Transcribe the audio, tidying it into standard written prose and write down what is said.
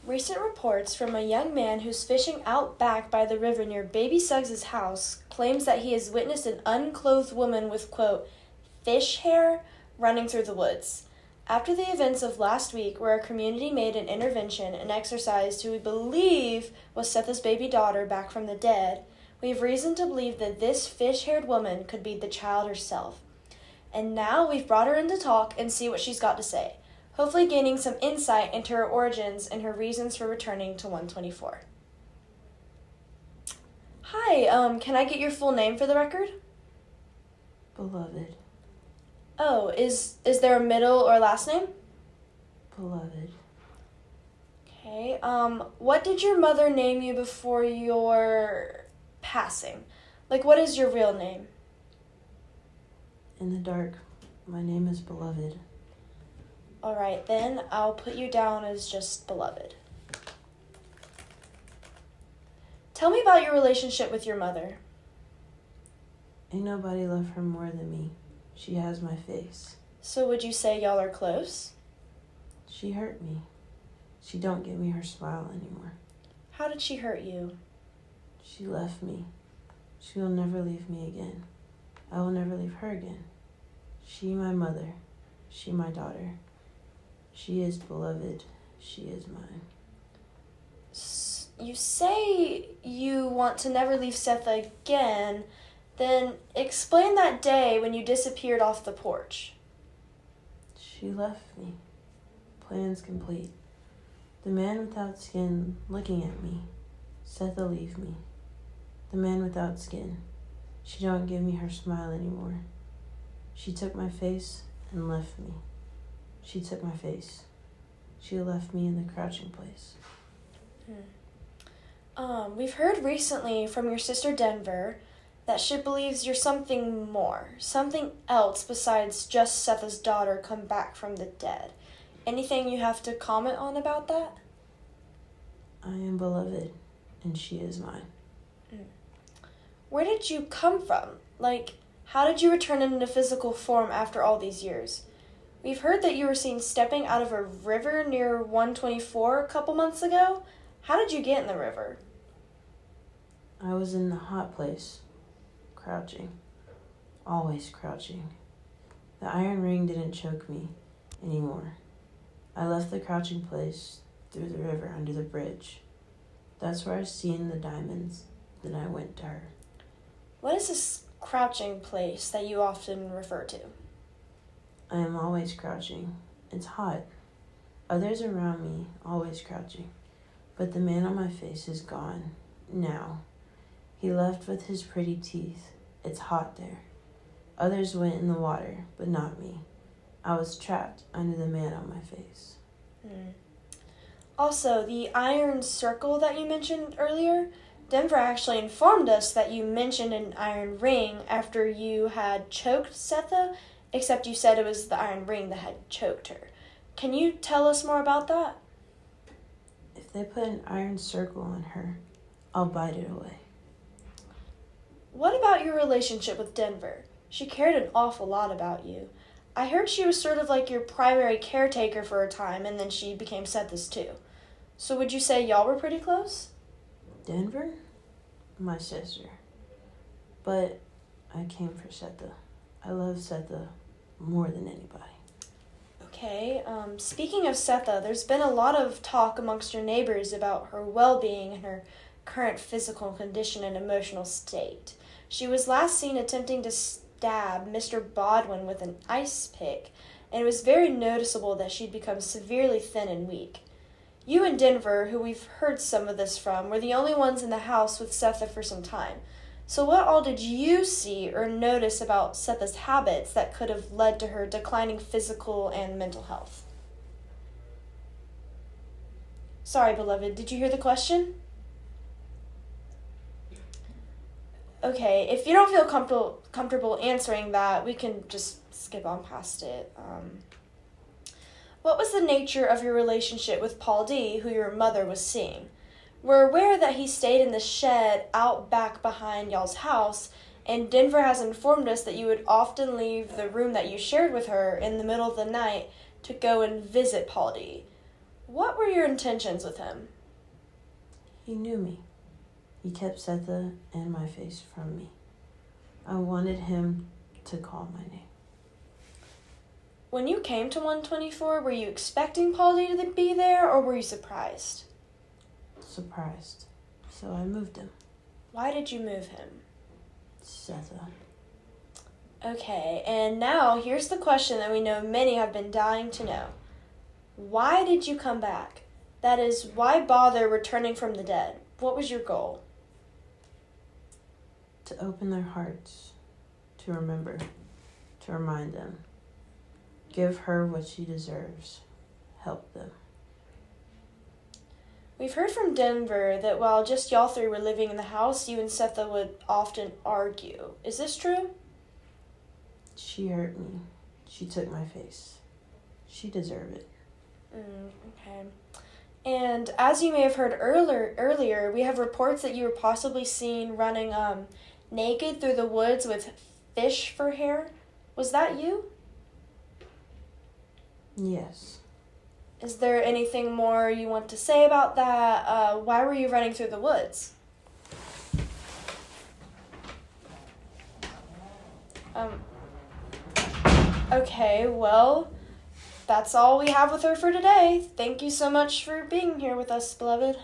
Recent reports from a young man who's fishing out back by the river near Baby Suggs' house claims that he has witnessed an unclothed woman with, quote, fish hair running through the woods. After the events of last week, where our community made an intervention and exorcised who we believe was Setha's baby daughter back from the dead, we have reason to believe that this fish-haired woman could be the child herself. And now we've brought her in to talk and see what she's got to say, hopefully gaining some insight into her origins and her reasons for returning to 124. Hi, can I get your full name for the record? Beloved. Oh, is there a middle or last name? Beloved. Okay, what did your mother name you before your passing? Like, what is your real name? In the dark, my name is Beloved. All right, then I'll put you down as just Beloved. Tell me about your relationship with your mother. Ain't nobody love her more than me. She has my face. So would you say y'all are close? She hurt me. She don't give me her smile anymore. How did she hurt you? She left me. She will never leave me again. I will never leave her again. She my mother. She my daughter. She is beloved. She is mine. You say you want to never leave Setha again. Then explain that day when you disappeared off the porch. She left me. Plans complete. The man without skin looking at me. Setha leave me. The man without skin. She don't give me her smile anymore. She took my face and left me. She took my face. She left me in the crouching place. We've heard recently from your sister Denver that she believes you're something more, something else besides just Setha's daughter come back from the dead. Anything you have to comment on about that? I am beloved, and she is mine. Where did you come from? Like, how did you return into physical form after all these years? We've heard that you were seen stepping out of a river near 124 a couple months ago. How did you get in the river? I was in the hot place, crouching, always crouching. The iron ring didn't choke me anymore. I left the crouching place through the river under the bridge. That's where I seen the diamonds. Then I went to her. What is this crouching place that you often refer to? I am always crouching. It's hot. Others around me always crouching. But the man on my face is gone now. He left with his pretty teeth. It's hot there. Others went in the water, but not me. I was trapped under the man on my face. Also, the iron circle that you mentioned earlier, Denver actually informed us that you mentioned an iron ring after you had choked Setha, except you said it was the iron ring that had choked her. Can you tell us more about that? If they put an iron circle on her, I'll bite it away. What about your relationship with Denver? She cared an awful lot about you. I heard she was sort of like your primary caretaker for a time, and then she became Setha's too. So would you say y'all were pretty close? Denver? My sister. But I came for Setha. I love Setha more than anybody. Okay, speaking of Setha, there's been a lot of talk amongst your neighbors about her well-being and her current physical condition and emotional state. She was last seen attempting to stab Mr. Bodwin with an ice pick, and it was very noticeable that she'd become severely thin and weak. You and Denver, who we've heard some of this from, were the only ones in the house with Setha for some time. So what all did you see or notice about Setha's habits that could have led to her declining physical and mental health? Sorry, beloved, did you hear the question? Okay, if you don't feel comfortable answering that, we can just skip on past it. What was the nature of your relationship with Paul D., who your mother was seeing? We're aware that he stayed in the shed out back behind y'all's house, and Denver has informed us that you would often leave the room that you shared with her in the middle of the night to go and visit Paul D. What were your intentions with him? He knew me. He kept Setha and my face from me. I wanted him to call my name. When you came to 124, were you expecting Polly to be there, or were you surprised? Surprised. So I moved him. Why did you move him? Setha. Okay, and now here's the question that we know many have been dying to know. Why did you come back? That is, why bother returning from the dead? What was your goal? To open their hearts, to remember, to remind them. Give her what she deserves. Help them. We've heard from Denver that while just y'all three were living in the house, you and Setha would often argue. Is this true? She hurt me. She took my face. She deserved it. Okay. And as you may have heard earlier, we have reports that you were possibly seen running naked through the woods with fish for hair. Was that you? Yes. Is there anything more you want to say about that? Why were you running through the woods? Okay, well, that's all we have with her for today. Thank you so much for being here with us, beloved.